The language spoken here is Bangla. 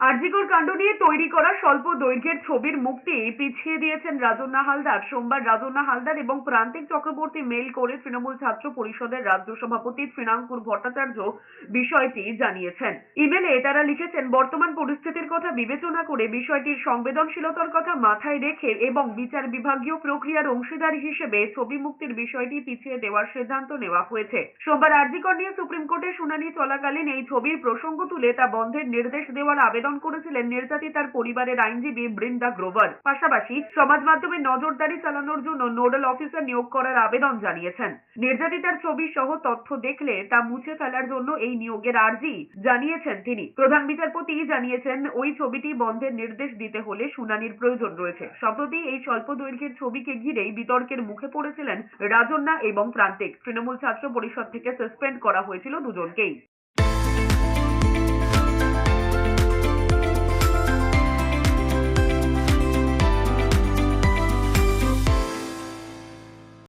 আরজিকর কাণ্ড নিয়ে তৈরি করা স্বল্প দৈর্ঘ্যের ছবির মুক্তি পিছিয়ে দিয়েছেন রাজন্না হালদার। সোমবার রাজন্না হালদার এবং প্রান্তিক চক্রবর্তী মেল করে তৃণমূল ছাত্র পরিষদের রাজ্য সভাপতি তৃণাঙ্কুর ভট্টাচার্য বিষয়টি জানিয়েছেন। ইমেলে তারা লিখেছেন, বর্তমান পরিস্থিতির কথা বিবেচনা করে বিষয়টির সংবেদনশীলতার কথা মাথায় রেখে এবং বিচার বিভাগীয় প্রক্রিয়ার অংশীদার হিসেবে ছবি মুক্তির বিষয়টি পিছিয়ে দেওয়ার সিদ্ধান্ত নেওয়া হয়েছে। সোমবার আরজিকর নিয়ে সুপ্রিম কোর্টে শুনানি চলাকালীন এই ছবির প্রসঙ্গ তুলে তা বন্ধের নির্দেশ দেওয়ার আবেদন করেছিলেন নির্যাতিতার পরিবারের আইনজীবী বৃন্দা গ্রোভার। পাশাপাশি সমাজ মাধ্যমে নজরদারি চালানোর জন্য নোডাল অফিসার নিয়োগ করার আবেদন জানিয়েছেন। নির্যাতিতার ছবি সহ তথ্য দেখলে তা মুছে ফেলার জন্য এই নিয়োগের আর্জি জানিয়েছেন তিনি। প্রধান বিচারপতি জানিয়েছেন, ওই ছবিটি বন্ধের নির্দেশ দিতে হলে শুনানির প্রয়োজন রয়েছে। সম্প্রতি এই স্বল্প দৈর্ঘ্যের ছবিকে ঘিরেই বিতর্কের মুখে পড়েছিলেন রাজন্না এবং প্রান্তিক। তৃণমূল ছাত্র পরিষদ থেকে সাসপেন্ড করা হয়েছিল দুজনকেই।